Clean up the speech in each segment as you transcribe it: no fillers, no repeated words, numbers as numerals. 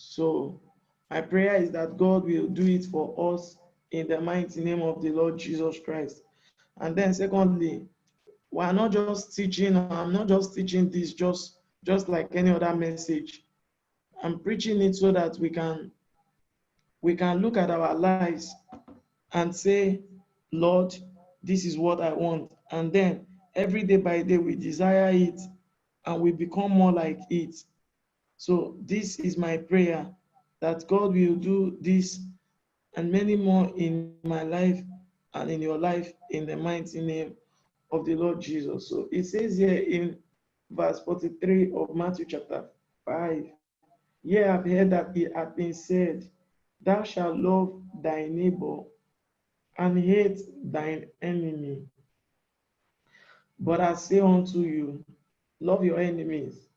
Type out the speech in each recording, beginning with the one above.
So my prayer is that God will do it for us in the mighty name of the Lord Jesus Christ. And then secondly, we are not just teaching, I'm not just teaching this just like any other message. I'm preaching it so that we can look at our lives and say, Lord, this is what I want. And then every day by day we desire it and we become more like it. So this is my prayer, that God will do this and many more in my life and in your life in the mighty name of the Lord Jesus. So it says here in verse 43 of Matthew chapter 5, ye have heard that it hath been said, thou shalt love thy neighbor and hate thine enemy. But I say unto you, love your enemies,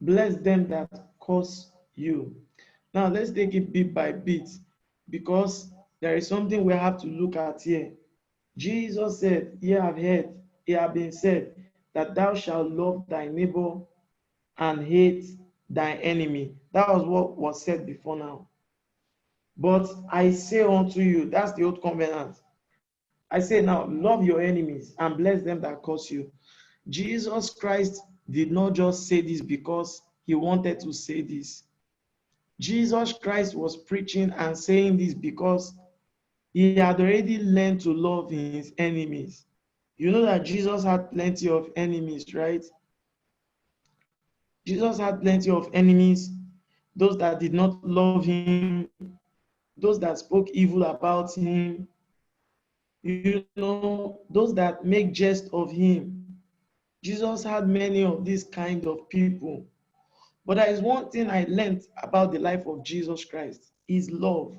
bless them that curse you. Now let's take it bit by bit, because there is something we have to look at here. Jesus said, ye have heard, it have been said, that thou shalt love thy neighbor and hate thy enemy. That was what was said before now. But I say unto you, that's the old covenant. I say now, love your enemies and bless them that curse you. Jesus Christ did not just say this because he wanted to say this. Jesus Christ was preaching and saying this because he had already learned to love his enemies. You know that Jesus had plenty of enemies, right? Jesus had plenty of enemies, those that did not love him, those that spoke evil about him, those that make jest of him. Jesus had many of these kind of people. But there is one thing I learned about the life of Jesus Christ, is love.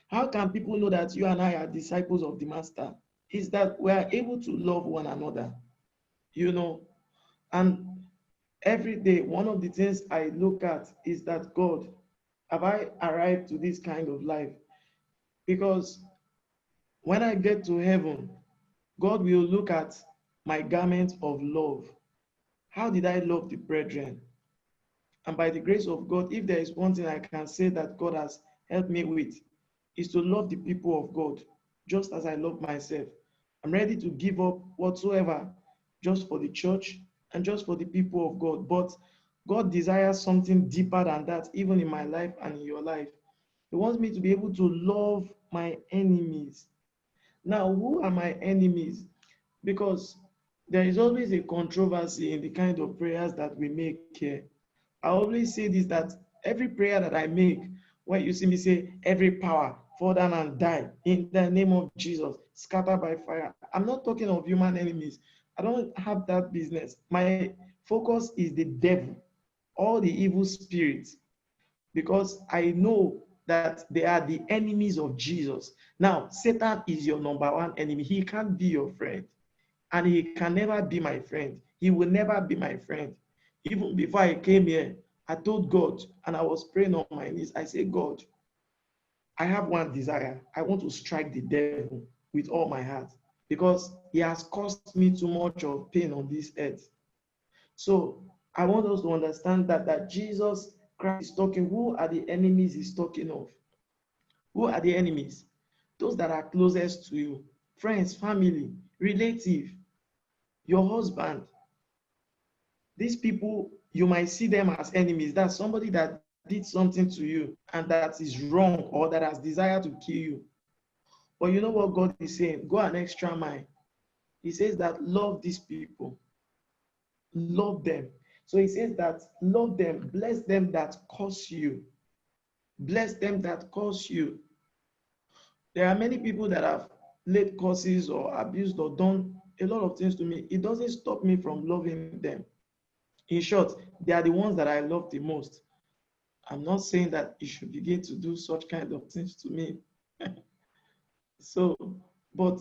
How can people know that you and I are disciples of the Master? Is that we are able to love one another, you know. And every day, one of the things I look at is that, God, have I arrived to this kind of life? Because when I get to heaven, God will look at my garment of love. How did I love the brethren? And by the grace of God, if there is one thing I can say that God has helped me with, is to love the people of God, just as I love myself. I'm ready to give up whatsoever just for the church and just for the people of God. But God desires something deeper than that, even in my life and in your life. He wants me to be able to love my enemies. Now, who are my enemies? Because there is always a controversy in the kind of prayers that we make here. I always say this, that every prayer that I make, when you see me say, every power, fall down and die in the name of Jesus, scatter by fire. I'm not talking of human enemies. I don't have that business. My focus is the devil, all the evil spirits, because I know that they are the enemies of Jesus. Now, Satan is your number one enemy. He can't be your friend, and he can never be my friend. He will never be my friend. Even before I came here, I told God, and I was praying on my knees. I said, God, I have one desire. I want to strike the devil with all my heart, because he has caused me too much of pain on this earth. So I want us to understand that Jesus Christ is talking. Who are the enemies he's talking of? Who are the enemies? Those that are closest to you, friends, family, relative, your husband. These people, you might see them as enemies. That's somebody that did something to you and that is wrong, or that has desire to kill you. But you know what God is saying? Go an extra mile. He says that love these people, love them. So he says that love them, bless them that curse you, bless them that curse you. There are many people that have laid curses or abused or done a lot of things to me. It doesn't stop me from loving them. In short, they are the ones that I love the most. I'm not saying that you should begin to do such kind of things to me. So, but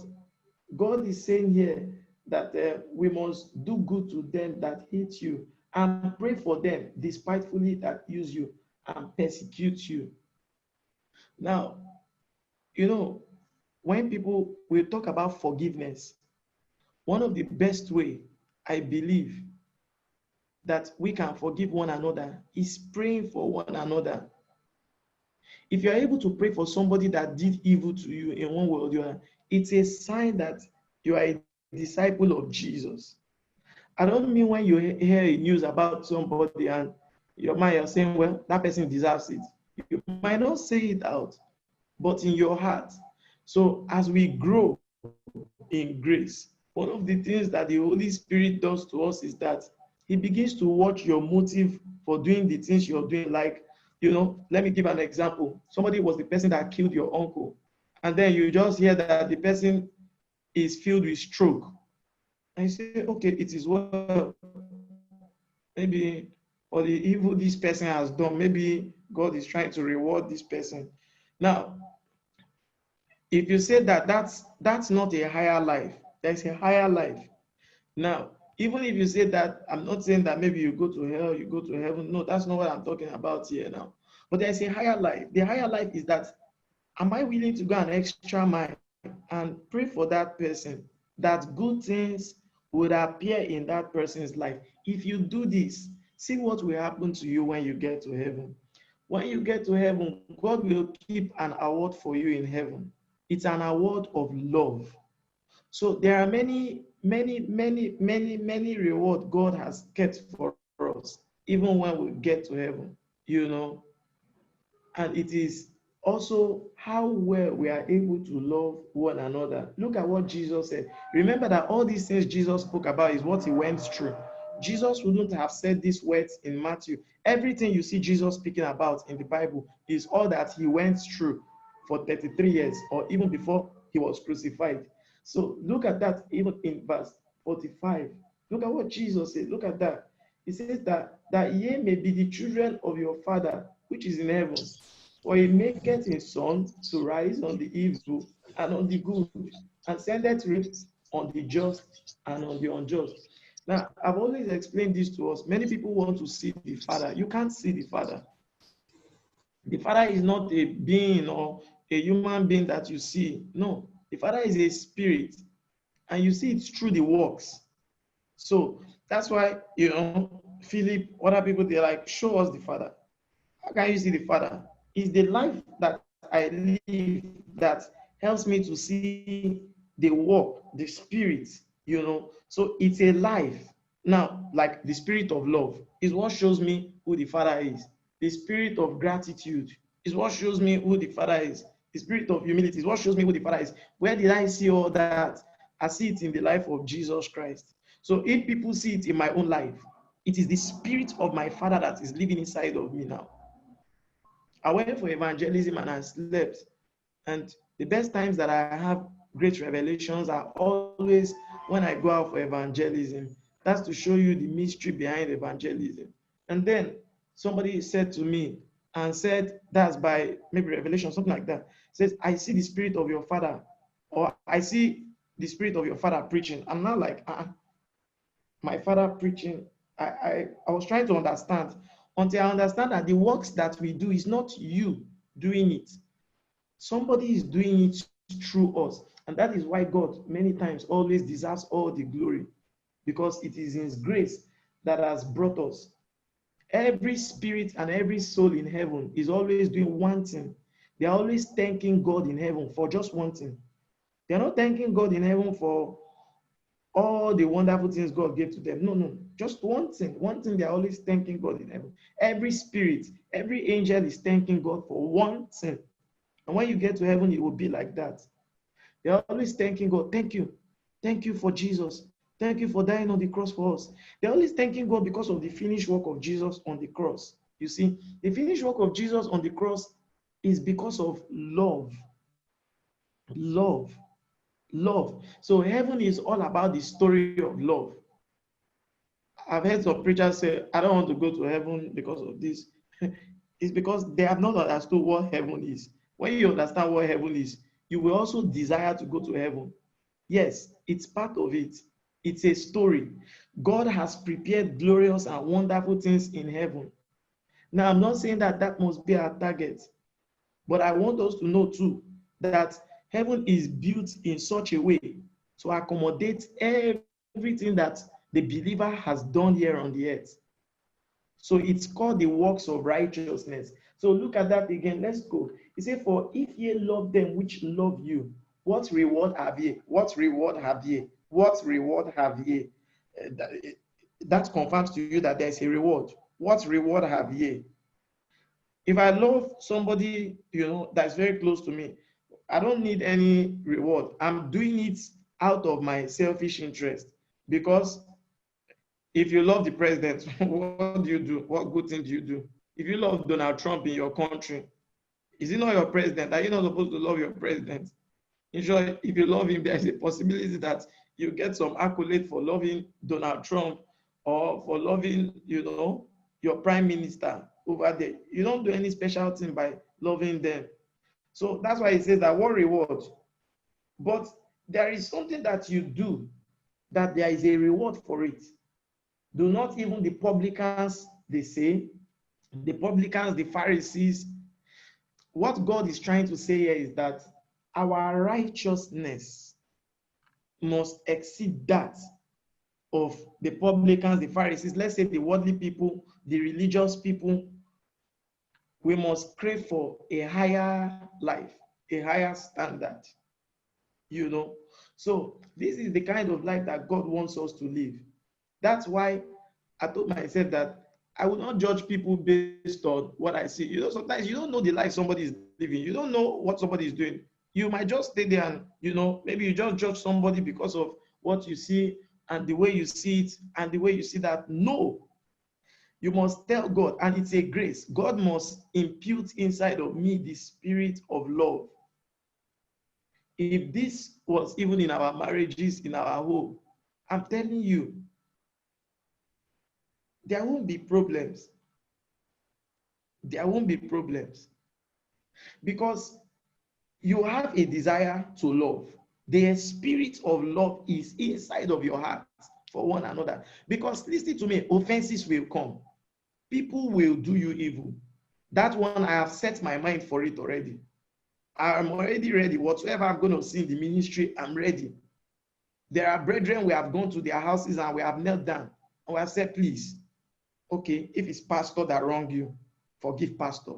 God is saying here that we must do good to them that hate you and pray for them despitefully that use you and persecute you. Now, you know, when people will talk about forgiveness, one of the best way I believe that we can forgive one another is praying for one another. If you're able to pray for somebody that did evil to you in one way or the other, it's a sign that you are a disciple of Jesus. I don't mean when you hear a news about somebody and your mind you're saying, well, that person deserves it. You might not say it out, but in your heart. So as we grow in grace, one of the things that the Holy Spirit does to us is that He begins to watch your motive for doing the things you're doing. Like, let me give an example. Somebody was the person that killed your uncle, and then you just hear that the person is filled with stroke. And you say, okay, it is well. Maybe for the evil this person has done, maybe God is trying to reward this person. Now, if you say that that's not a higher life, there's a higher life. Now, even if you say that, I'm not saying that maybe you go to hell, you go to heaven. No, that's not what I'm talking about here now. But there's a higher life. The higher life is that, am I willing to go an extra mile and pray for that person, that good things would appear in that person's life? If you do this, see what will happen to you when you get to heaven. When you get to heaven, God will keep an award for you in heaven. It's an award of love. So there are many rewards God has kept for us, even when we get to heaven, And it is also how well we are able to love one another. Look at what Jesus said. Remember that all these things Jesus spoke about is what He went through. Jesus wouldn't have said these words in Matthew. Everything you see Jesus speaking about in the Bible is all that He went through for 33 years, or even before He was crucified. So look at that even in verse 45. Look at what Jesus said. Look at that. He says that ye may be the children of your Father which is in heaven. For He maketh His sun to rise on the evil and on the good, and sendeth rain on the just and on the unjust. Now, I've always explained this to us. Many people want to see the Father. You can't see the Father. The Father is not a being or a human being that you see. No, the Father is a spirit, and you see it through the works. So that's why, Philip, other people, they're like, show us the Father. How can you see the Father? It's the life that I live that helps me to see the work, the spirit, So it's a life. Now, like the spirit of love is what shows me who the Father is. The spirit of gratitude is what shows me who the Father is. The spirit of humility is what shows me who the Father is. Where did I see all that? I see it in the life of Jesus Christ. So if people see it in my own life, it is the spirit of my Father that is living inside of me now. I went for evangelism and I slept. And the best times that I have great revelations are always when I go out for evangelism. That's to show you the mystery behind evangelism. And then somebody said to me and said, that's by maybe revelation, something like that. Says, I see the spirit of your Father, or I see the spirit of your Father preaching. I'm not like, my Father preaching. I was trying to understand until I understand that the works that we do is not you doing it. Somebody is doing it through us. And that is why God many times always deserves all the glory, because it is His grace that has brought us. Every spirit and every soul in heaven is always doing one thing. They are always thanking God in heaven for just one thing. They are not thanking God in heaven for all the wonderful things God gave to them. No, just one thing. One thing they are always thanking God in heaven. Every spirit, every angel is thanking God for one thing. And when you get to heaven, it will be like that. They're always thanking God. Thank you. Thank you for Jesus. Thank you for dying on the cross for us. They're always thanking God because of the finished work of Jesus on the cross. You see, the finished work of Jesus on the cross is because of love. Love. Love. So heaven is all about the story of love. I've heard some preachers say, I don't want to go to heaven because of this. It's because they have not understood what heaven is. When you understand what heaven is, you will also desire to go to heaven. Yes, it's part of it. It's a story. God has prepared glorious and wonderful things in heaven. Now, I'm not saying that that must be our target, but I want us to know too that heaven is built in such a way to accommodate everything that the believer has done here on the earth. So it's called the works of righteousness. So look at that again. Let's go. He said, for if ye love them which love you, what reward have ye? What reward have ye? What reward have ye? That confirms to you that there's a reward. What reward have ye? If I love somebody, that's very close to me, I don't need any reward. I'm doing it out of my selfish interest. Because if you love the president, what do you do? What good thing do you do? If you love Donald Trump in your country, is he not your president? Are you not supposed to love your president? In short, if you love him, there's a possibility that you get some accolade for loving Donald Trump or for loving, your prime minister over there. You don't do any special thing by loving them. So that's why he says that what reward? But there is something that you do that there is a reward for it. Do not even the publicans, they say, the publicans, the Pharisees, what God is trying to say here is that our righteousness must exceed that of the publicans, the Pharisees, let's say the worldly people, the religious people. We must crave for a higher life, a higher standard, So this is the kind of life that God wants us to live. That's why I told myself that I will not judge people based on what I see. Sometimes you don't know the life somebody is living. You don't know what somebody is doing. You might just stay there and, maybe you just judge somebody because of what you see and the way you see it and the way you see that. No, you must tell God, and it's a grace. God must impute inside of me the spirit of love. If this was even in our marriages, in our home, I'm telling you, there won't be problems. There won't be problems. Because you have a desire to love. The spirit of love is inside of your heart for one another. Because listen to me, offenses will come. People will do you evil. That one, I have set my mind for it already. I'm already ready. Whatsoever I'm going to see in the ministry, I'm ready. There are brethren, we have gone to their houses and we have knelt down. And we have said, please, okay, if it's pastor that wronged you, forgive pastor.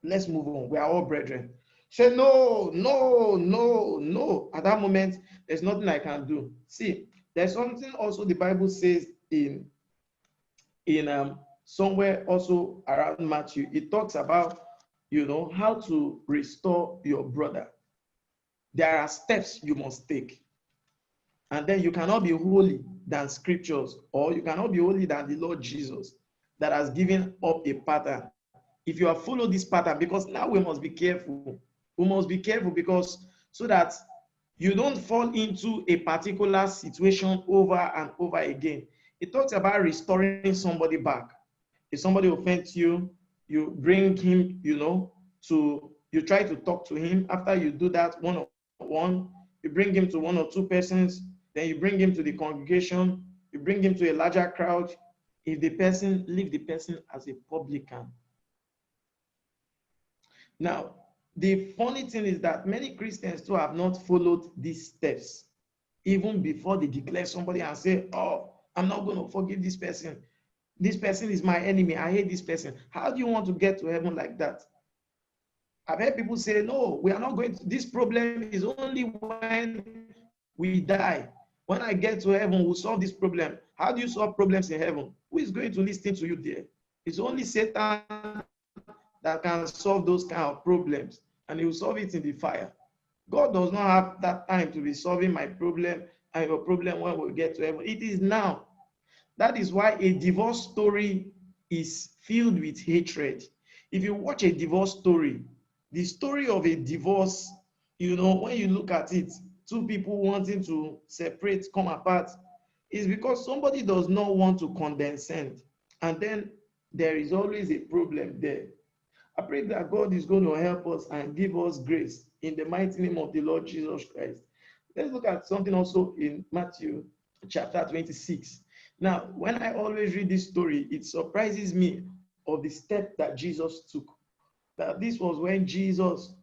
Let's move on. We are all brethren. Say, no, no, no, no. At that moment, there's nothing I can do. See, there's something also the Bible says in somewhere also around Matthew. It talks about, how to restore your brother. There are steps you must take. And then you cannot be holy than scriptures, or you cannot be holy than the Lord Jesus that has given up a pattern. If you have followed this pattern, because now we must be careful. We must be careful because so that you don't fall into a particular situation over and over again. It talks about restoring somebody back. If somebody offends you, you bring him, you try to talk to him. After you do that one-on-one, you bring him to one or two persons, then you bring him to the congregation, you bring him to a larger crowd. If the person, leave the person as a publican. Now, the funny thing is that many Christians too have not followed these steps, even before they declare somebody and say, oh, I'm not going to forgive this person. This person is my enemy. I hate this person. How do you want to get to heaven like that? I've heard people say, no, we are not going to, this problem is only when we die. When I get to heaven, we'll solve this problem. How do you solve problems in heaven? Who is going to listen to you there? It's only Satan that can solve those kind of problems, and he will solve it in the fire. God does not have that time to be solving my problem and your problem when we get to heaven. It is now. That is why a divorce story is filled with hatred. If you watch a divorce story, the story of a divorce, when you look at it, two people wanting to separate, come apart, is because somebody does not want to condescend. And then there is always a problem there. I pray that God is going to help us and give us grace in the mighty name of the Lord Jesus Christ. Let's look at something also in Matthew chapter 26. Now, when I always read this story, it surprises me of the step that Jesus took. That this was when Jesus,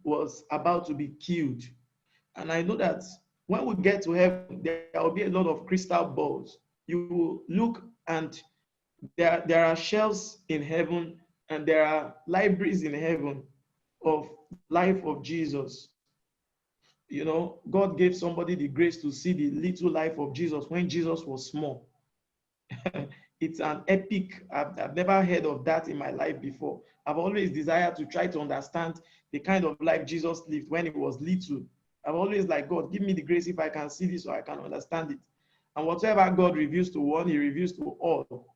was about to be killed. And I know that when we get to heaven, there will be a lot of crystal balls. You will look and There are shelves in heaven and there are libraries in heaven of life of Jesus. You know, God gave somebody the grace to see the little life of Jesus when Jesus was small. It's an epic. I've never heard of that in my life before. I've always desired to try to understand the kind of life Jesus lived when he was little. I've always like, God, give me the grace if I can see this or I can understand it. And whatever God reveals to one, he reveals to all.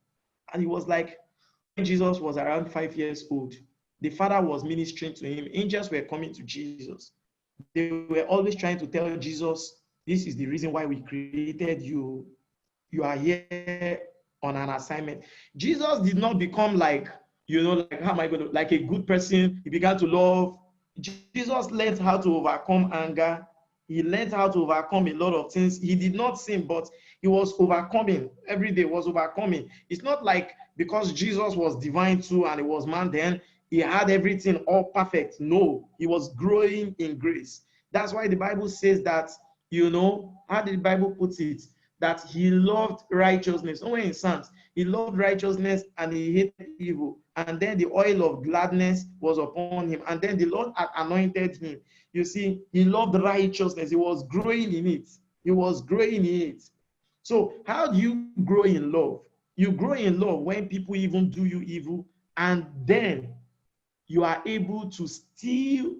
And he was like, when Jesus was around 5 years old, the Father was ministering to him. Angels were coming to Jesus. They were always trying to tell Jesus, this is the reason why we created you. You are here on an assignment. Jesus did not become like, like, how am I going to, like a good person. He began to love. Jesus learned how to overcome anger. He learned how to overcome a lot of things. He did not sin, but he was overcoming. Every day was overcoming. It's not like because Jesus was divine too and he was man, then he had everything all perfect. No, he was growing in grace. That's why the Bible says that, how did the Bible put it? That he loved righteousness. Somewhere in Psalms, he loved righteousness and he hated evil. And then the oil of gladness was upon him. And then the Lord had anointed him. You see, he loved righteousness. He was growing in it. He was growing in it. So how do you grow in love? You grow in love when people even do you evil, and then you are able to still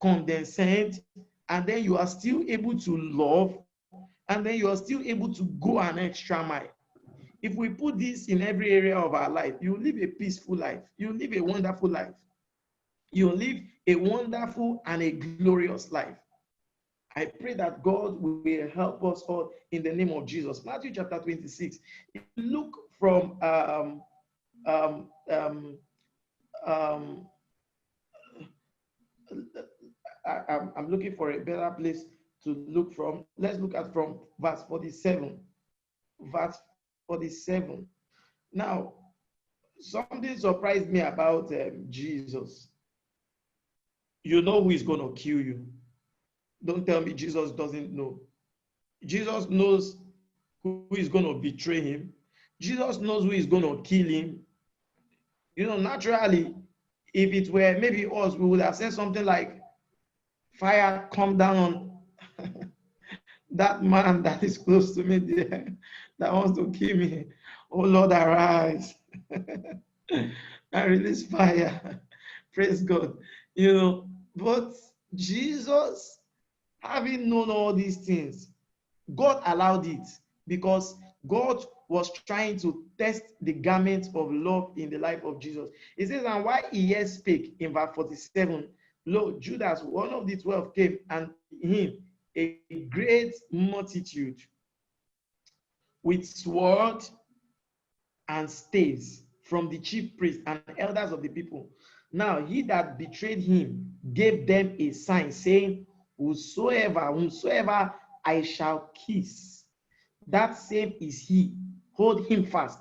condescend, and then you are still able to love, and then you are still able to go an extra mile. If we put this in every area of our life, you live a peaceful life. You live a wonderful life. You live a wonderful and a glorious life. I pray that God will help us all in the name of Jesus. Matthew chapter 26. If you look from um, um, um, I'm looking for a better place to look from. Let's look at from verse 47. Verse 47. Now, something surprised me about Jesus. You know who is going to kill you. Don't tell me Jesus doesn't know. Jesus knows who is going to betray him. Jesus knows who is going to kill him. Naturally, if it were maybe us, we would have said something like, fire come down on that man that is close to me there, that wants to kill me. Oh Lord, arise and release fire. Praise God. But Jesus, having known all these things, God allowed it because God was trying to test the garment of love in the life of Jesus. It says, and while he yet spake in verse 47, lo, Judas, one of the 12, came, and him a great multitude with sword and staves from the chief priests and elders of the people. Now he that betrayed him gave them a sign, saying, whomsoever I shall kiss, that same is he. Hold him fast.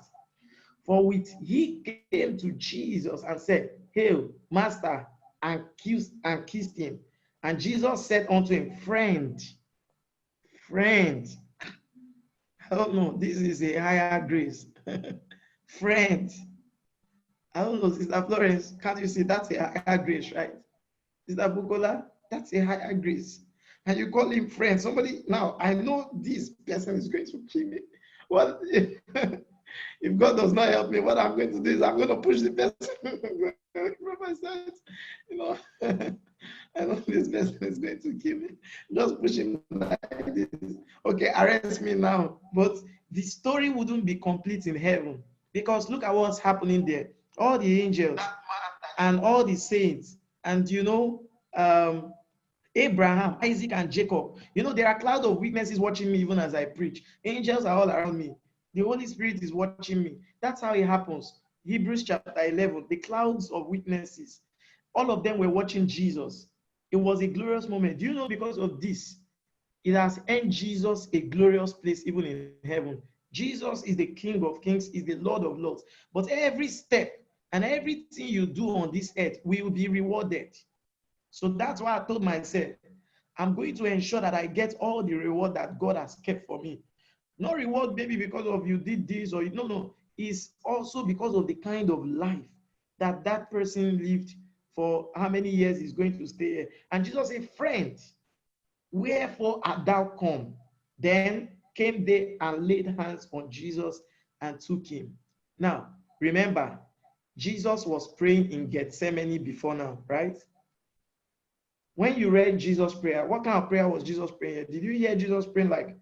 For with he came to Jesus and said, Hail, Master, and kissed him. And Jesus said unto him, Friend, I don't know, this is a higher grace. Friend, I don't know, Sister Florence, can't you see that's a higher grace, right? Sister Bukola, that's a higher grace. And you call him friend. Somebody, now, I know this person is going to kill me. What if, if God does not help me, what I'm going to do is I'm going to push the person. Prophet says, I know this person is going to kill me. Just push him like this. Okay, arrest me now. But the story wouldn't be complete in heaven because look at what's happening there. All the angels and all the saints, and Abraham, Isaac, and Jacob. There are cloud of witnesses watching me even as I preach. Angels are all around me. The Holy Spirit is watching me. That's how it happens. Hebrews chapter 11, the clouds of witnesses. All of them were watching Jesus. It was a glorious moment. Do you know because of this, it has earned Jesus a glorious place even in heaven. Jesus is the King of Kings, is the Lord of Lords. But every step and everything you do on this earth will be rewarded. So that's why I told myself, I'm going to ensure that I get all the reward that God has kept for me. Not reward maybe because of you did this or no. is also because of the kind of life that that person lived, for how many years he's going to stay here. And Jesus said, friend, wherefore art thou come? Then came they and laid hands on Jesus and took him. Now, remember, Jesus was praying in Gethsemane before now, right? When you read Jesus' prayer, what kind of prayer was Jesus praying? Did you hear Jesus praying like,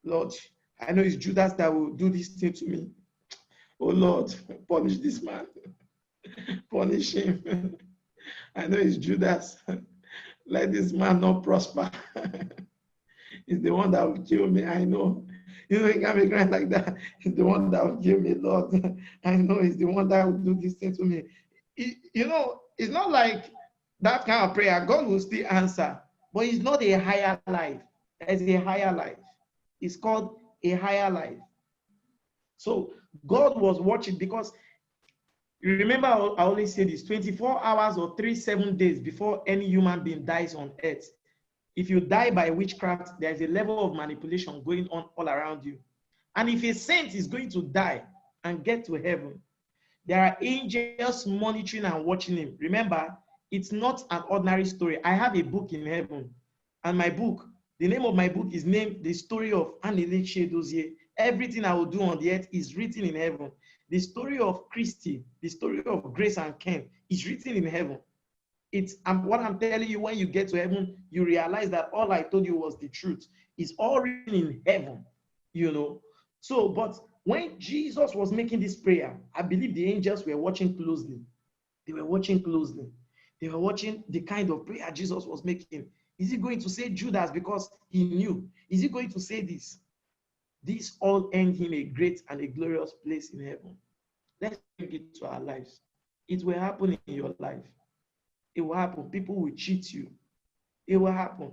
Lord, I know it's Judas that will do this thing to me. Oh Lord, punish this man. Punish him. I know it's Judas. Let this man not prosper. He's the one that will kill me. I know. You know, he can't be crying like that. He's the one that will kill me, Lord. I know he's the one that will do this thing to me. You know, it's not like that kind of prayer. God will still answer, but it's not a higher life. It's a higher life. It's called a higher life. So God was watching, because you remember, I always say this: 24 hours or 7 days before any human being dies on earth. If you die by witchcraft, there is a level of manipulation going on all around you. And if a saint is going to die and get to heaven, there are angels monitoring and watching him. Remember, it's not an ordinary story. I have a book in heaven, and my book, the name of my book is named The Story of Anne-Elisha Dozier. Everything I will do on the earth is written in heaven. The story of Christy, the story of Grace and Ken is written in heaven. It's what I'm telling you. When you get to heaven, you realize that all I told you was the truth. It's all written in heaven, you know. So, but when Jesus was making this prayer, I believe the angels were watching closely. They were watching closely. They were watching the kind of prayer Jesus was making. Is he going to say Judas because he knew? Is he going to say this? This all earned him a great and a glorious place in heaven. Let's bring it to our lives. It will happen in your life. It will happen. People will cheat you. It will happen.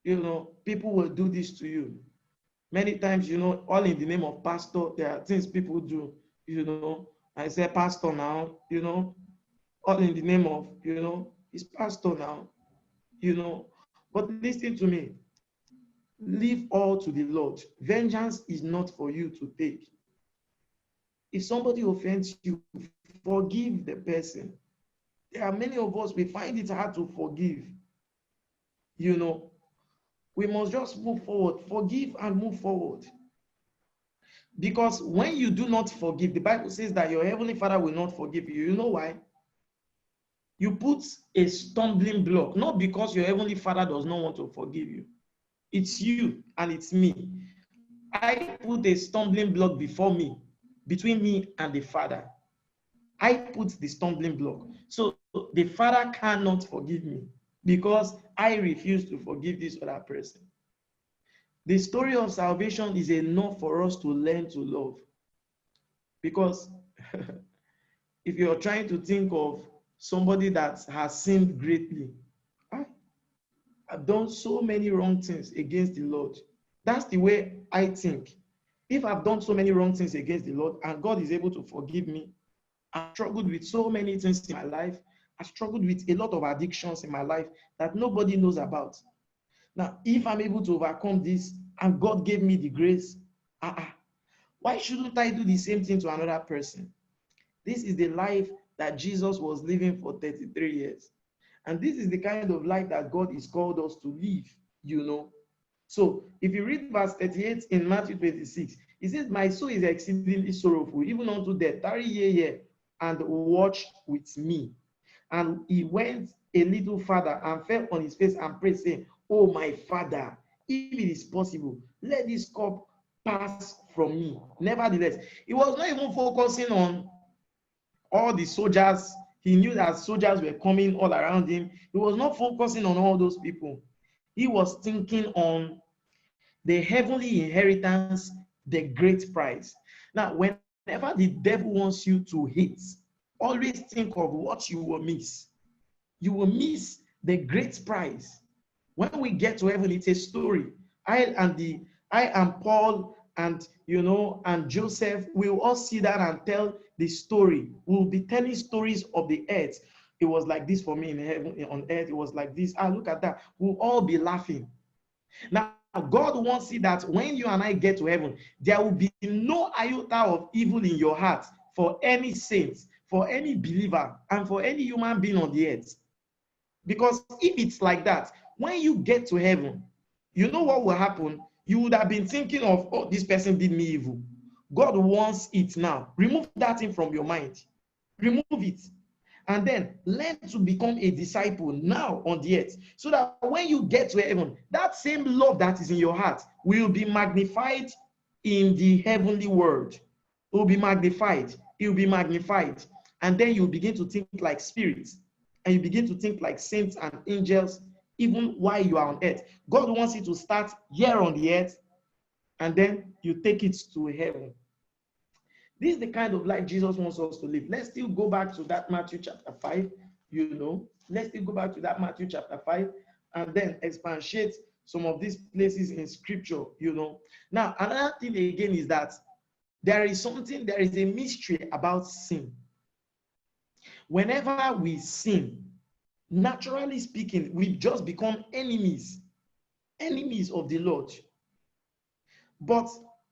You know, people will do this to you. Many times, you know, all in the name of pastor. There are things people do, you know. I say pastor now, you know, all in the name of, you know, it's pastor now, you know. But listen to me. Leave all to the Lord. Vengeance is not for you to take. If somebody offends you, forgive the person. There are many of us, we find it hard to forgive. You know, we must just move forward, forgive and move forward. Because when you do not forgive, the Bible says that your heavenly Father will not forgive you. You know why? You put a stumbling block, not because your heavenly Father does not want to forgive you. It's you and it's me. I put a stumbling block before me, between me and the Father. I put the stumbling block. So the Father cannot forgive me because I refuse to forgive this other person. The story of salvation is enough for us to learn to love. Because if you're trying to think of somebody that has sinned greatly, I've done so many wrong things against the Lord. That's the way I think. If I've done so many wrong things against the Lord and God is able to forgive me, I've struggled with so many things in my life. I've struggled with a lot of addictions in my life that nobody knows about. Now, if I'm able to overcome this and God gave me the grace, why shouldn't I do the same thing to another person? This is the life that Jesus was living for 33 years. And this is the kind of life that God is called us to live, you know. So if you read verse 38 in Matthew 26, it says, my soul is exceedingly sorrowful, even unto death. Tarry ye here and watch with me. And he went a little further and fell on his face and prayed, saying, oh, my Father, if it is possible, let this cup pass from me. Nevertheless, he was not even focusing on all the soldiers. He knew that soldiers were coming all around him. He was not focusing on all those people. He was thinking on the heavenly inheritance, the great prize. Now, whenever the devil wants you to hate, always think of what you will miss. You will miss the great prize. When we get to heaven, it's a story. I and Paul and and Joseph will all see that and tell the story. We'll be telling stories of the earth. It was like this for me in heaven, on earth. It was like this. Look at that. We'll all be laughing. Now, God wants it that when you and I get to heaven, there will be no iota of evil in your heart for any saint, for any believer, and for any human being on the earth. Because if it's like that, when you get to heaven, you know what will happen? You would have been thinking of, oh, this person did me evil. God wants it now. Remove that thing from your mind. Remove it. And then learn to become a disciple now on the earth. So that when you get to heaven, that same love that is in your heart will be magnified in the heavenly world. It will be magnified. It will be magnified. And then you begin to think like spirits. And you begin to think like saints and angels, even while you are on earth. God wants you to start here on the earth, and then you take it to heaven. This is the kind of life Jesus wants us to live. Let's still go back to that Matthew chapter 5, Let's still go back to that Matthew chapter 5 and then expatiate some of these places in scripture, Now, another thing again is that there is a mystery about sin. Whenever we sin, naturally speaking, we just become enemies of the Lord. But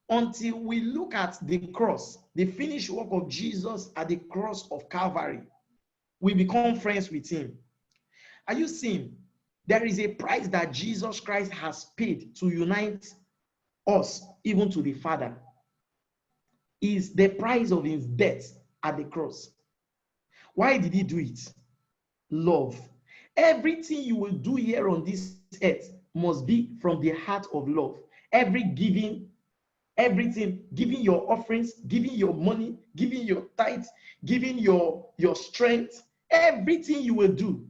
until we look at the cross, the finished work of Jesus at the cross of Calvary, we become friends with him. Are you seeing? There is a price that Jesus Christ has paid to unite us even to the Father. Is the price of his death at the cross. Why did he do it? Love. Everything you will do here on this earth must be from the heart of love. Every giving, everything, giving your offerings, giving your money, giving your tithes, giving your strength, everything you will do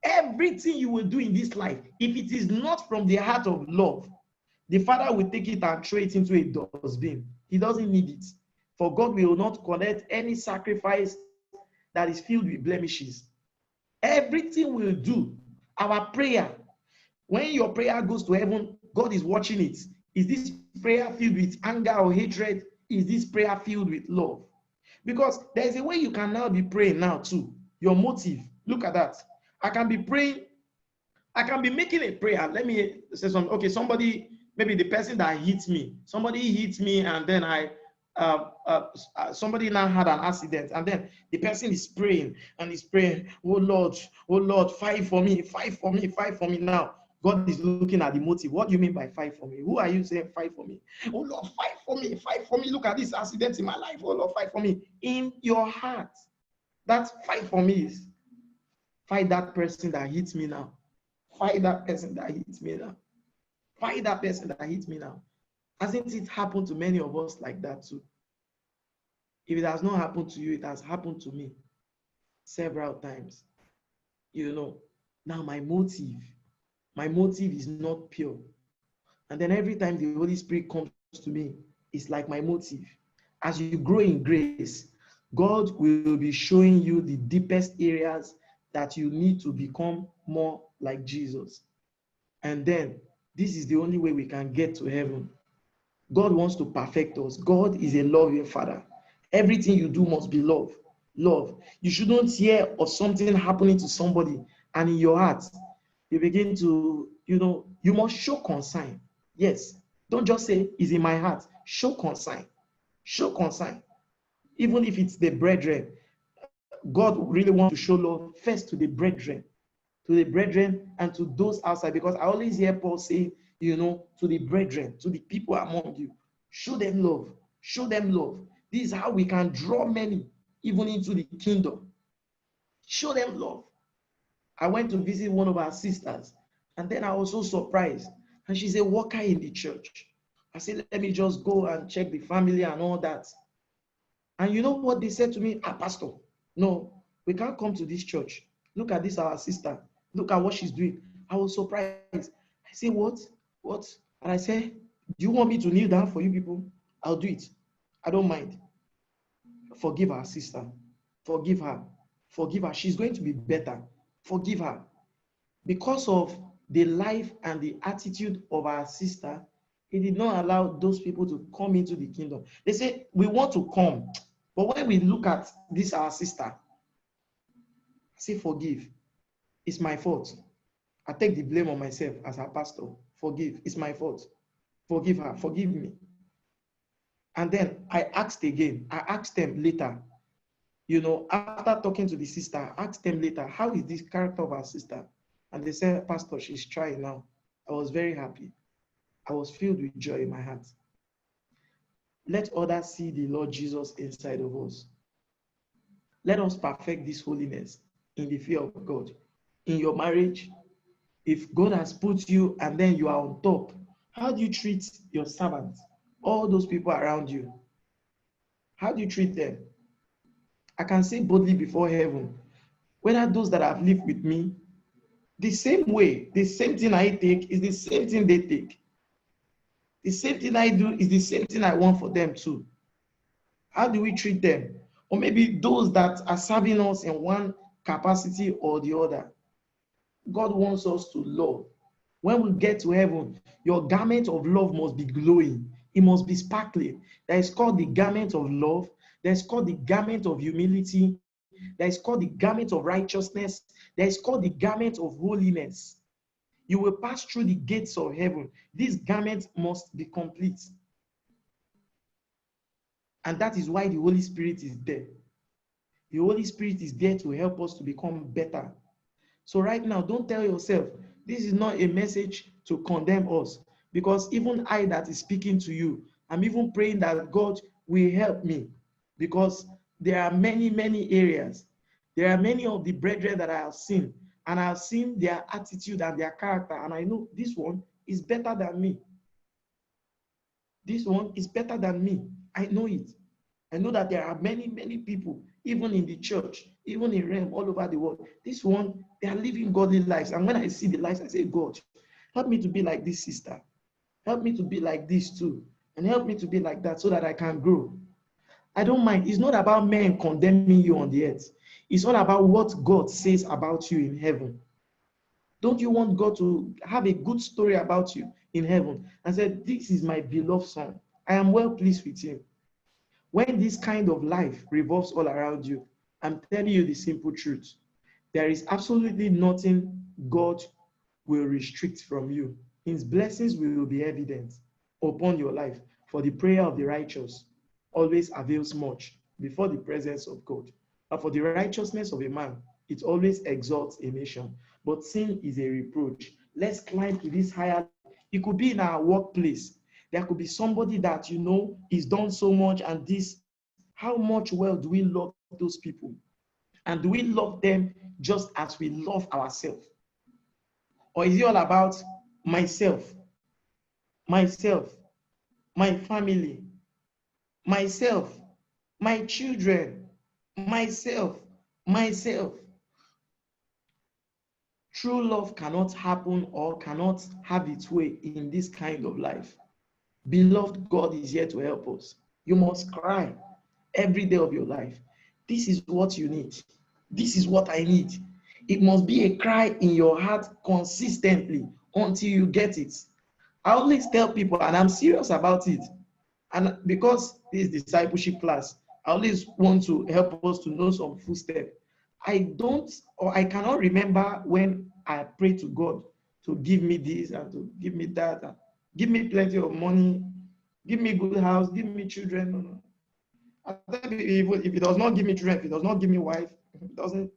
in this life, if it is not from the heart of love, the Father will take it and throw it into a dustbin. He doesn't need it. For God will not collect any sacrifice that is filled with blemishes. Everything we'll do, our prayer, when your prayer goes to heaven, God is watching it. Is this prayer filled with anger or hatred? Is this prayer filled with love? Because there's a way you can now be praying now too. Your motive. Look at that. I can be praying. I can be making a prayer. Let me say something. Okay, somebody, maybe the person that hits me. Somebody hits me and then somebody now had an accident, and then the person is praying and is praying, oh Lord, fight for me, fight for me, fight for me. Now God is looking at the motive. What do you mean by fight for me? Who are you saying fight for me? Oh Lord, fight for me, fight for me. Look at this accident in my life. Oh Lord, fight for me. In your heart, that fight for me is fight that person that hits me now. Fight that person that hits me now. Fight that person that hits me now. Hasn't it happened to many of us like that too? If it has not happened to you, it has happened to me several times. Now my motive is not pure. And then every time the Holy Spirit comes to me, it's like my motive. As you grow in grace, God will be showing you the deepest areas that you need to become more like Jesus. And then this is the only way we can get to heaven. God wants to perfect us. God is a loving Father. Everything you do must be love. Love. You shouldn't hear of something happening to somebody and in your heart, you begin to, you must show concern. Yes. Don't just say, it's in my heart. Show concern. Show concern. Even if it's the brethren, God really wants to show love first to the brethren and to those outside. Because I always hear Paul say, to the brethren, to the people among you, show them love. Show them love. This is how we can draw many even into the kingdom. Show them love. I went to visit one of our sisters, and then I was so surprised. And she's a worker in the church. I said, let me just go and check the family and all that. And you know what they said to me? Pastor, no, we can't come to this church. Look at this, our sister. Look at what she's doing. I was surprised. I said, what? What? And I said, do you want me to kneel down for you people? I'll do it. I don't mind. Forgive our sister. Forgive her. Forgive her. She's going to be better. Forgive her. Because of the life and the attitude of our sister, he did not allow those people to come into the kingdom. They say, we want to come. But when we look at this, our sister, I say, forgive. It's my fault. I take the blame on myself as her pastor. forgive. It's my fault. Forgive her. Forgive me. And then I asked again. I asked them later, after talking to the sister, I asked them later, how is this character of our sister? And they said, Pastor, she's trying now. I was very happy. I was filled with joy in my heart. Let others see the Lord Jesus inside of us. Let us perfect this holiness in the fear of God. In your marriage, if God has put you and then you are on top, how do you treat your servants? All those people around you. How do you treat them? I can say boldly before heaven, whether those that have lived with me, the same way, the same thing I take is the same thing they take. The same thing I do is the same thing I want for them too. How do we treat them? Or maybe those that are serving us in one capacity or the other. God wants us to love. When we get to heaven, your garment of love must be glowing. It must be sparkling. That is called the garment of love. That is called the garment of humility. That is called the garment of righteousness. That is called the garment of holiness. You will pass through the gates of heaven. This garment must be complete. And that is why the Holy Spirit is there. The Holy Spirit is there to help us to become better. So right now, don't tell yourself, this is not a message to condemn us. Because even I that is speaking to you, I'm even praying that God will help me. Because there are many, many areas. There are many of the brethren that I have seen. And I have seen their attitude and their character. And I know this one is better than me. This one is better than me. I know it. I know that there are many, many people, even in the church, even in realm all over the world. This one, they are living godly lives. And when I see the lives, I say, God, help me to be like this sister. Help me to be like this too. And help me to be like that so that I can grow. I don't mind. It's not about men condemning you on the earth. It's all about what God says about you in heaven. Don't you want God to have a good story about you in heaven and say, this is my beloved son. I am well pleased with him. When this kind of life revolves all around you, I'm telling you the simple truth. There is absolutely nothing God will restrict from you. His blessings will be evident upon your life. For the prayer of the righteous always avails much before the presence of God. But for the righteousness of a man, it always exalts a nation. But sin is a reproach. Let's climb to this higher. It could be in our workplace. There could be somebody that is done so much and this. How much well do we love those people? And do we love them just as we love ourselves? Or is it all about myself, my family, myself, my children, myself? True love cannot happen or cannot have its way in this kind of life. Beloved, God is here to help us. You must cry every day of your life. This is what you need. This is what I need. It must be a cry in your heart consistently until you get it. I always tell people, and I'm serious about it, and because this discipleship class, I always want to help us to know some footsteps. I cannot remember when I prayed to God to give me this and to give me that, and give me plenty of money, give me good house, give me children. No. If it does not give me children, if it does not give me wife, it doesn't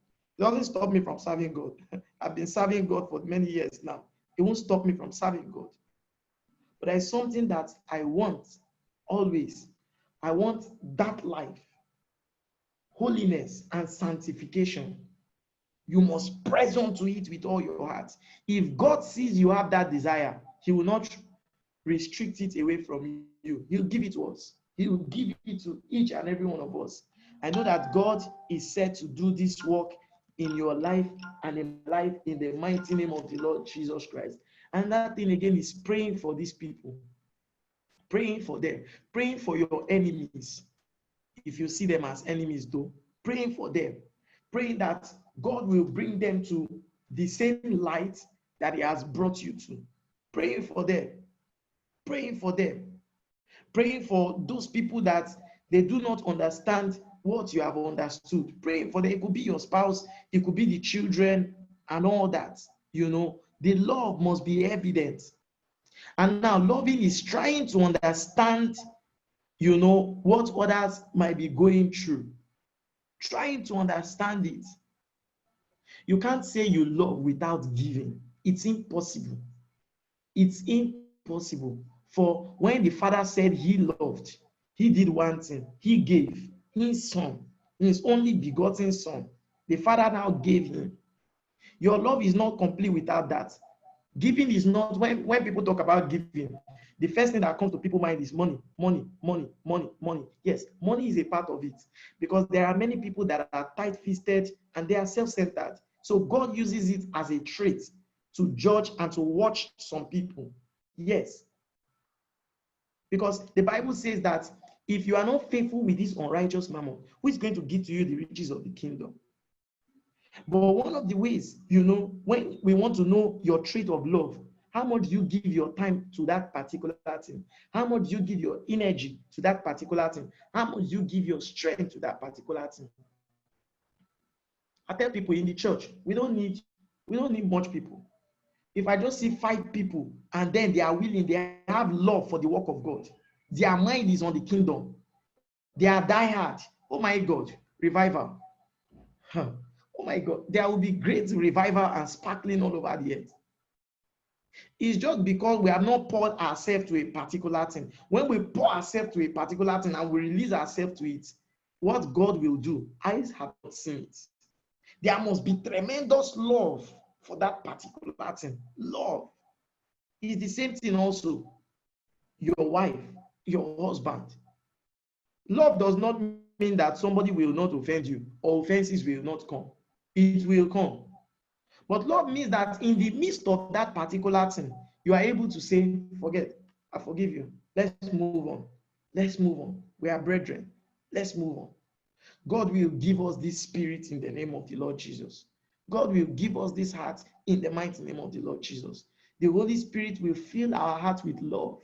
stop me from serving God. I've been serving God for many years now. It won't stop me from serving God. But there's something that I want always. I want that life, holiness and sanctification. You must press on to it with all your heart. If God sees you have that desire, He will not restrict it away from you. He'll give it to us. He will give it to each and every one of us. I know that God is set to do this work in your life and in life in the mighty name of the Lord Jesus Christ. And that thing again is praying for these people. Praying for them. Praying for your enemies. If you see them as enemies though, praying for them. Praying that God will bring them to the same light that He has brought you to. Praying for them. Praying for them. Praying for those people that they do not understand what you have understood. Praying for them. It could be your spouse, it could be the children and all that. The love must be evident. And now loving is trying to understand, what others might be going through. Trying to understand it. You can't say you love without giving. It's impossible. It's impossible. For when the Father said he loved, he did one thing. He gave his son, his only begotten son. The Father now gave him. Your love is not complete without that. Giving is not, when people talk about giving, the first thing that comes to people's mind is money, money, money, money, money. Yes, money is a part of it, because there are many people that are tight-fisted and they are self-centered. So God uses it as a trait to judge and to watch some people. Yes. Because the Bible says that if you are not faithful with this unrighteous mammon, who is going to give to you the riches of the kingdom? But one of the ways, when we want to know your trait of love, how much do you give your time to that particular thing? How much do you give your energy to that particular thing? How much do you give your strength to that particular thing? I tell people in the church, we don't need much people. If I just see 5 people and then they are willing, they have love for the work of God, their mind is on the kingdom, they are diehard. Oh my God, revival. Huh. Oh my God, there will be great revival and sparkling all over the earth. It's just because we have not poured ourselves to a particular thing. When we pour ourselves to a particular thing and we release ourselves to it, what God will do, eyes have not seen it. There must be tremendous love for that particular thing. Love is the same thing also. Your wife, your husband. Love does not mean that somebody will not offend you or offenses will not come. It will come. But love means that in the midst of that particular thing, you are able to say, forget, I forgive you. Let's move on. Let's move on. We are brethren. Let's move on. God will give us this spirit in the name of the Lord Jesus. God will give us this heart in the mighty name of the Lord Jesus. The Holy Spirit will fill our hearts with love.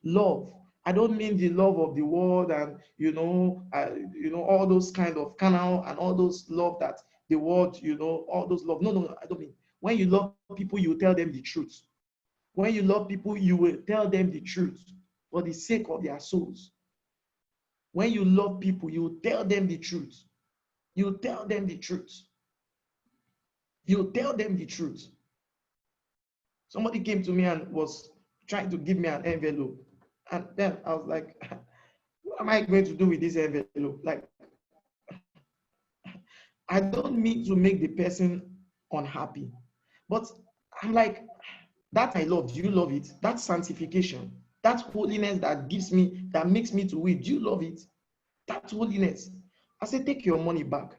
Love. I don't mean the love of the world and all those kind of carnal and all those love that the world, all those love. No, I don't mean. When you love people, you tell them the truth. When you love people, you will tell them the truth for the sake of their souls. When you love people, you tell them the truth. You tell them the truth. You tell them the truth. Somebody came to me and was trying to give me an envelope. And then I was like, what am I going to do with this envelope? Like, I don't mean to make the person unhappy. But I'm like, that I love, do you love it? That sanctification, that holiness that makes me to wait, do you love it? That holiness. I said, take your money back.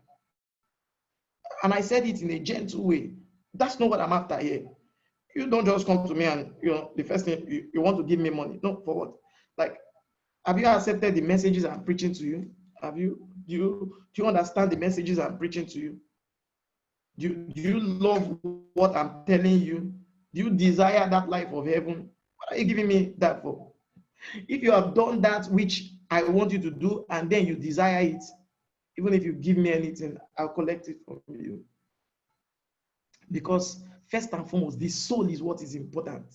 And I said it in a gentle way. That's not what I'm after here. You don't just come to me and, the first thing, you want to give me money. No, for what? Like, have you accepted the messages I'm preaching to you? Do you understand the messages I'm preaching to you? Do you love what I'm telling you? Do you desire that life of heaven? What are you giving me that for? If you have done that which I want you to do and then you desire it, even if you give me anything, I'll collect it from you. Because first and foremost, the soul is what is important.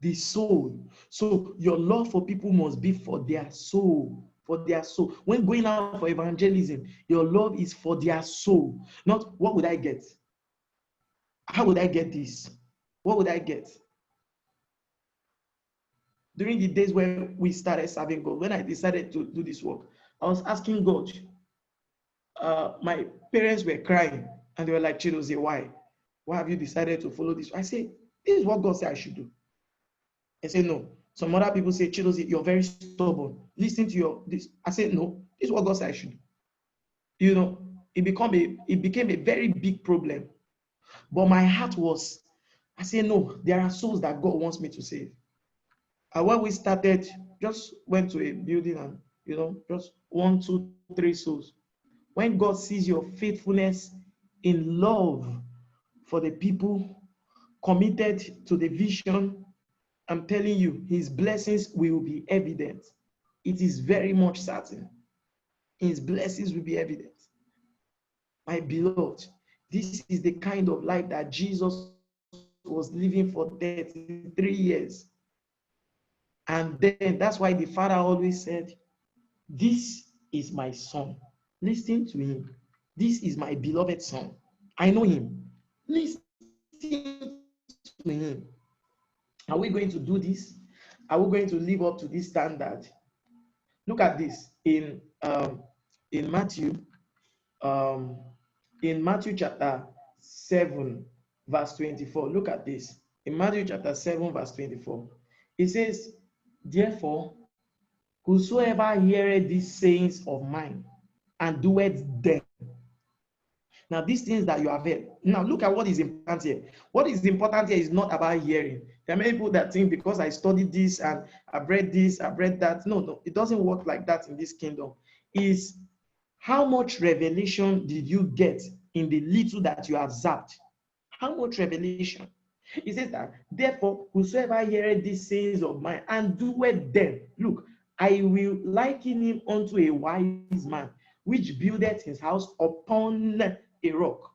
The soul. So your love for people must be for their soul. For their soul. When going out for evangelism, your love is for their soul. Not what would I get? How would I get this? What would I get? During the days when we started serving God, when I decided to do this work, I was asking God. My parents were crying and they were like, Chidozie, why? Why have you decided to follow this? I say, this is what God said I should do. I say, no. Some other people say, Chidozie, you're very stubborn. Listen to this. I say, no, this is what God said I should do. It became a very big problem. But my heart was, I say, no, there are souls that God wants me to save. And when we started, just went to a building and, just 1, 2, 3 souls. When God sees your faithfulness in love for the people, committed to the vision, I'm telling you, his blessings will be evident. It is very much certain. His blessings will be evident. My beloved, this is the kind of life that Jesus was living for 33 years. And then that's why the father always said, "This is my son. Listen to him. This is my beloved son. I know him. Listen to him." Are we going to do this? Are we going to live up to this standard? Look at this in Matthew, um, in Matthew chapter 7, verse 24. Look at this. In Matthew chapter 7, verse 24, it says, "Therefore, whosoever heareth these sayings of mine and doeth them." Now, these things that you have heard. Now, look at what is important here. What is important here is not about hearing. There are many people that think because I studied this and I've read this, I've read that. No, no, it doesn't work like that in this kingdom. Is how much revelation did you get in the little that you have zapped? How much revelation? He says that, "Therefore, whosoever heareth these sayings of mine and doeth them, look, I will liken him unto a wise man, which buildeth his house upon a rock."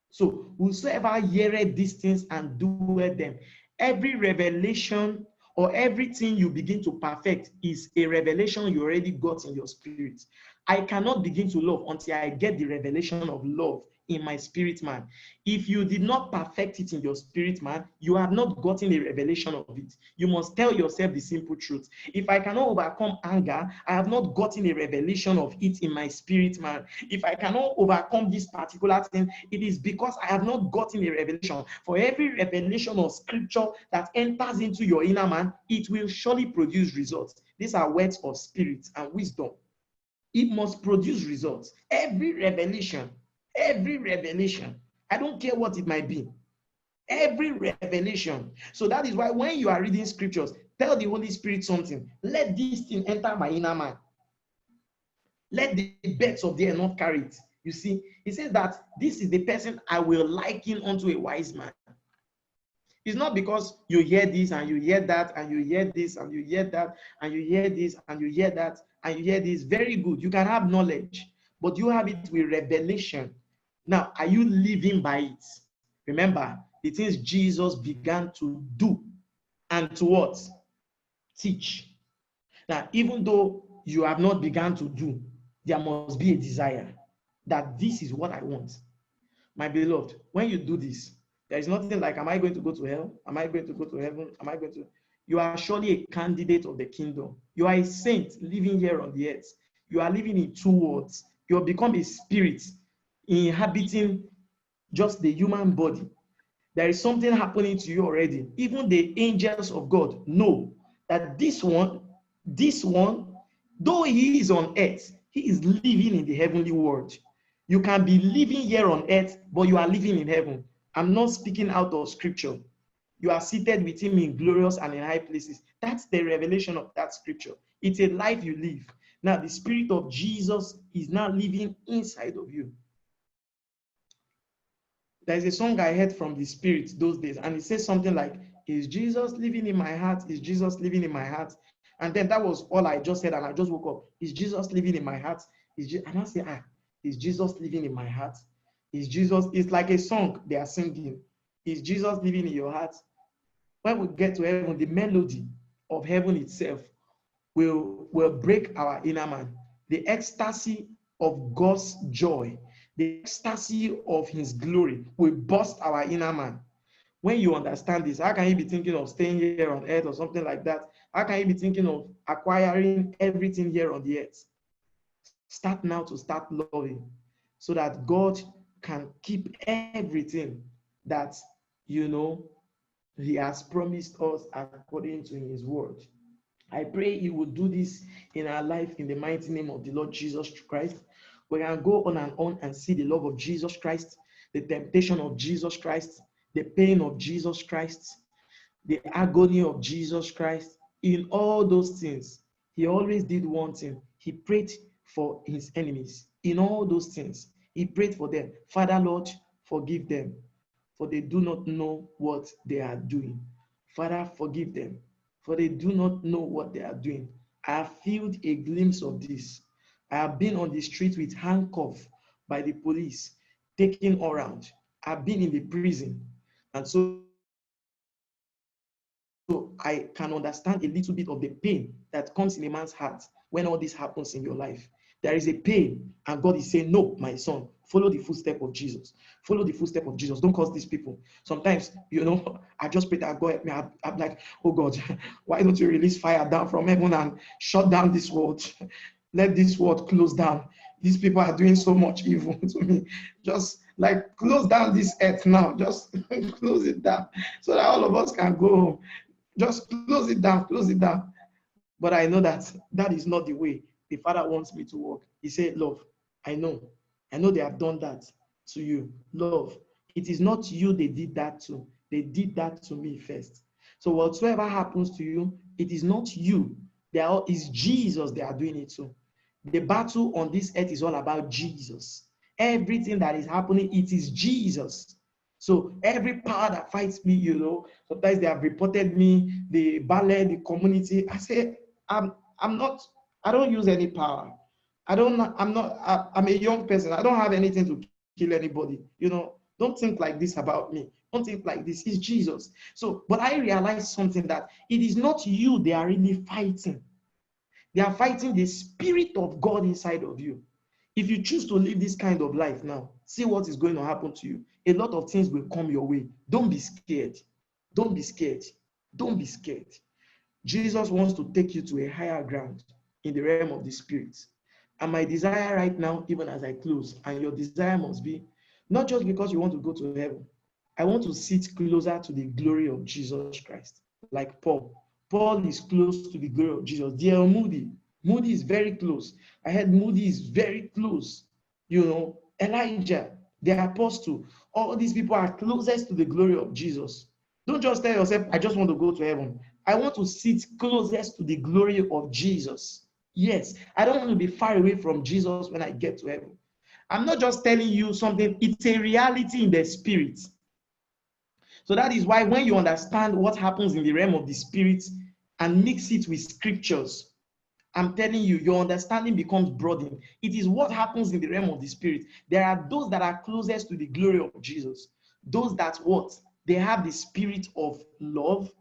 So, whosoever heareth these things and doeth them, every revelation or everything you begin to perfect is a revelation you already got in your spirit. I cannot begin to love until I get the revelation of love in my spirit man. If you did not perfect it in your spirit man, you have not gotten a revelation of it. You must tell yourself the simple truth. If I cannot overcome anger, I have not gotten a revelation of it in my spirit man. If I cannot overcome this particular thing, it is because I have not gotten a revelation. For every revelation of scripture that enters into your inner man, it will surely produce results. These are words of spirit and wisdom. It must produce results. Every revelation, I don't care what it might be, every revelation. So that is why when you are reading scriptures, tell the Holy Spirit something. Let this thing enter my inner man. Let the birds of the air not carry it. You see, he says that this is the person I will liken unto a wise man. It's not because you hear this and you hear that and you hear this and you hear that and you hear this and you hear that and you hear this. Very good. You can have knowledge, but you have it with revelation. Now, are you living by it? Remember, the things Jesus began to do and to what? Teach. Now, even though you have not begun to do, there must be a desire that this is what I want. My beloved, when you do this, there is nothing like, am I going to go to hell? Am I going to go to heaven? Am I going to? You are surely a candidate of the kingdom. You are a saint living here on the earth. You are living in two worlds. You have become a spirit inhabiting just the human body. There is something happening to you already. Even the angels of God know that this one, though he is on earth, he is living in the heavenly world. You can be living here on earth, but you are living in heaven. I'm not speaking out of scripture. You are seated with him in glorious and in high places. That's the revelation of that scripture. It's a life you live. Now, the Spirit of Jesus is now living inside of you. There's a song I heard from the Spirit those days, and it says something like, "Is Jesus living in my heart? Is Jesus living in my heart?" And then that was all I just said, and I just woke up. Is Jesus living in my heart? And I say, is Jesus living in my heart? Is Jesus? It's like a song they are singing. Is Jesus living in your heart? When we get to heaven, the melody of heaven itself will break our inner man. The ecstasy of God's joy, the ecstasy of his glory will burst our inner man. When you understand this, how can you be thinking of staying here on earth or something like that? How can you be thinking of acquiring everything here on the earth? Start now to start loving so that God can keep everything that, he has promised us according to his word. I pray he will do this in our life in the mighty name of the Lord Jesus Christ. We can go on and see the love of Jesus Christ, the temptation of Jesus Christ, the pain of Jesus Christ, the agony of Jesus Christ. In all those things, he always did one thing. He prayed for his enemies. In all those things, he prayed for them. Father, Lord, forgive them, for they do not know what they are doing. Father, forgive them, for they do not know what they are doing. I have felt a glimpse of this. I have been on the street with handcuffs by the police, taken around. I've been in the prison. And so So I can understand a little bit of the pain that comes in a man's heart when all this happens in your life. There is a pain, and God is saying, no, my son, follow the footstep of Jesus. Follow the footstep of Jesus. Don't cause these people. Sometimes, I just pray that God help me. I'm like, oh God, why don't you release fire down from heaven and shut down this world? Let this world close down. These people are doing so much evil to me. Just like close down this earth now. Just close it down so that all of us can go home. Just close it down, close it down. But I know that that is not the way the Father wants me to walk. He said, love, I know. I know they have done that to you. Love, it is not you they did that to. They did that to me first. So whatsoever happens to you, it is not you. It's Jesus they are doing it to. The battle on this earth is all about Jesus. Everything that is happening, it is Jesus. So every power that fights me, sometimes they have reported me, the ballet, the community. I say, I'm not, I don't use any power. I'm a young person. I don't have anything to kill anybody. Don't think like this about me. Don't think like this. It's Jesus. So, but I realized something, that it is not you they are really fighting. They are fighting the Spirit of God inside of you. If you choose to live this kind of life now, see what is going to happen to you. A lot of things will come your way. Don't be scared. Don't be scared. Don't be scared. Jesus wants to take you to a higher ground in the realm of the Spirit. And my desire right now, even as I close, and your desire must be, not just because you want to go to heaven, I want to sit closer to the glory of Jesus Christ, like Paul. Paul is close to the glory of Jesus. Dear Moody, Moody is very close. I heard Moody is very close. Elijah, the apostle, all these people are closest to the glory of Jesus. Don't just tell yourself, I just want to go to heaven. I want to sit closest to the glory of Jesus. Yes, I don't want to be far away from Jesus when I get to heaven. I'm not just telling you something, it's a reality in the spirit. So that is why when you understand what happens in the realm of the spirit and mix it with scriptures, I'm telling you, your understanding becomes broadened. It is what happens in the realm of the spirit. There are those that are closest to the glory of Jesus. Those that what? They have the spirit of love,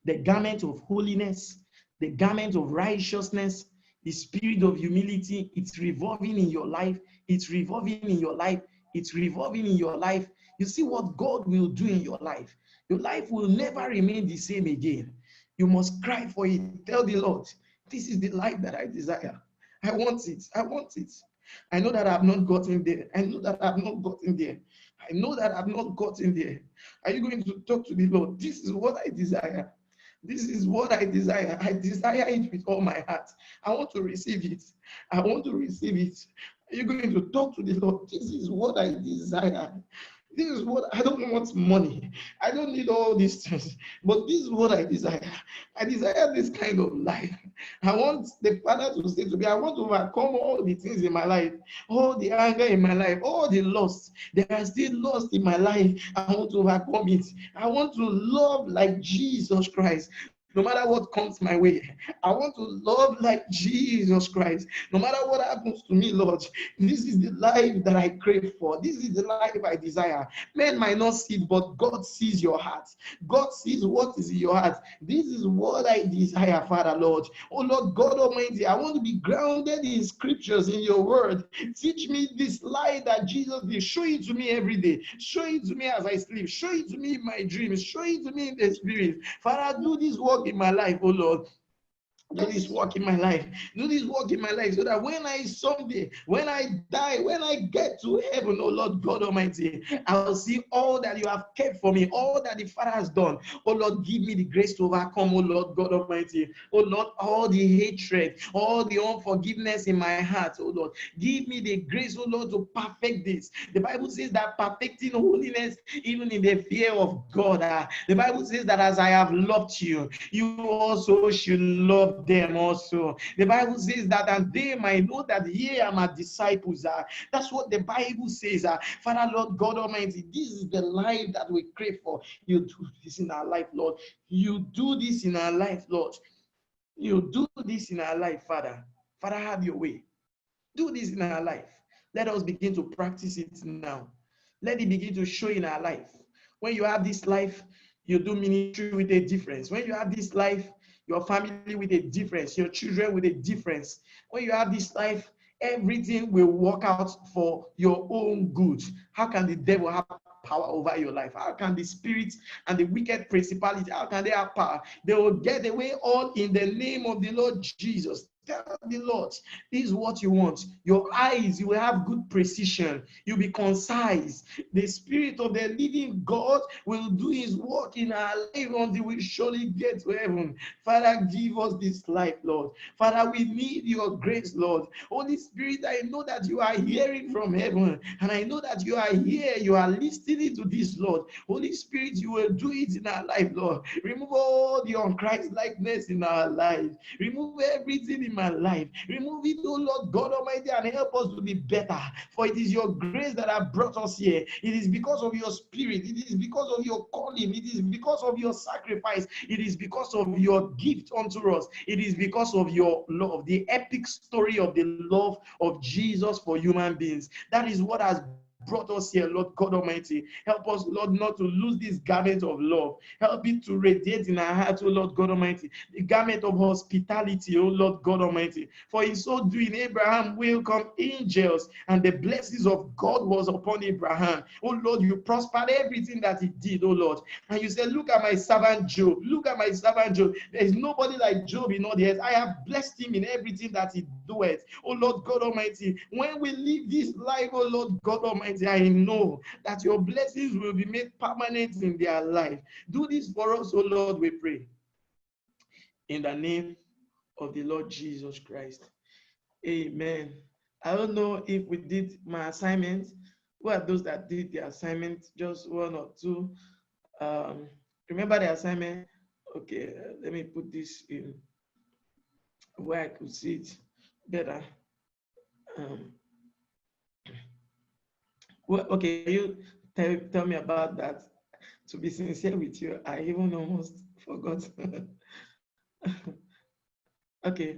the garment of holiness, the garment of righteousness, the spirit of humility. It's revolving in your life. It's revolving in your life. It's revolving in your life. You see what God will do in your life. Your life will never remain the same again. You must cry for it. Tell the Lord, this is the life that I desire. I want it. I want it. I know that I've not gotten there. I know that I've not gotten there. I know that I've not gotten there. Are you going to talk to the Lord? This is what I desire. This is what I desire. I desire it with all my heart. I want to receive it. I want to receive it. Are you going to talk to the Lord? This is what I desire. This is what I don't want money. I don't need all these things. But this is what I desire. I desire this kind of life. I want the Father to say to me, I want to overcome all the things in my life, all the anger in my life, all the lust. There are still lust in my life. I want to overcome it. I want to love like Jesus Christ. No matter what comes my way, I want to love like Jesus Christ. No matter what happens to me, Lord, this is the life that I crave for. This is the life I desire. Men might not see it, but God sees your heart. God sees what is in your heart. This is what I desire, Father, Lord. Oh, Lord God Almighty, I want to be grounded in scriptures, in your word. Teach me this life that Jesus did. Show it to me every day. Show it to me as I sleep. Show it to me in my dreams. Show it to me in the spirit. Father, do this work in my life, oh Lord. Do this work in my life. Do this work in my life so that when I die, when I get to heaven, oh Lord God Almighty, I will see all that you have kept for me, all that the Father has done. Oh Lord, give me the grace to overcome, oh Lord God Almighty. Oh Lord, all the hatred, all the unforgiveness in my heart, oh Lord. Give me the grace, oh Lord, to perfect this. The Bible says that perfecting holiness, even in the fear of God. The Bible says that as I have loved you, you also should love them also. The Bible says that, and they might know that ye are my disciples. That's what the Bible says. Father, Lord God Almighty, this is the life that we crave for. You do this in our life, Lord. You do this in our life, Lord. You do this in our life, Father. Father, have your way. Do this in our life. Let us begin to practice it now. Let it begin to show in our life. When you have this life, You do ministry with a difference. When you have this life, your family with a difference, your children with a difference. When you have this life, everything will work out for your own good. How can the devil have power over your life? How can the spirit and the wicked principality, how can they have power? They will get away all in the name of the Lord Jesus. Tell the Lord, this is what you want. Your eyes, you will have good precision. You'll be concise. The Spirit of the living God will do his work in our life until we surely get to heaven. Father, give us this life, Lord. Father, we need your grace, Lord. Holy Spirit, I know that you are hearing from heaven, and I know that you are here. You are listening to this, Lord. Holy Spirit, you will do it in our life, Lord. Remove all the unchrist likeness in our life. Remove everything in my life. Remove it, oh Lord God Almighty, and help us to be better. For it is your grace that have brought us here. It is because of your spirit. It is because of your calling. It is because of your sacrifice. It is because of your gift unto us. It is because of your love, the epic story of the love of Jesus for human beings. That is what has brought us here, Lord God Almighty. Help us, Lord, not to lose this garment of love. Help it to radiate in our hearts, oh Lord God Almighty. The garment of hospitality, oh Lord God Almighty. For in so doing, Abraham will come angels, and the blessings of God was upon Abraham. Oh Lord, you prospered everything that he did, oh Lord. And you said, look at my servant Job. Look at my servant Job. There is nobody like Job in all the earth. I have blessed him in everything that he doeth. Oh Lord God Almighty, when we live this life, oh Lord God Almighty, I know that your blessings will be made permanent in their life. Do this for us, oh Lord, we pray. In the name of the Lord Jesus Christ. Amen. I don't know if we did my assignment. Who are those that did the assignment? Just one or two. Remember the assignment? Okay, let me put this in where I could see it better. Um, well, okay, you tell me about that. To be sincere with you, I even almost forgot. Okay,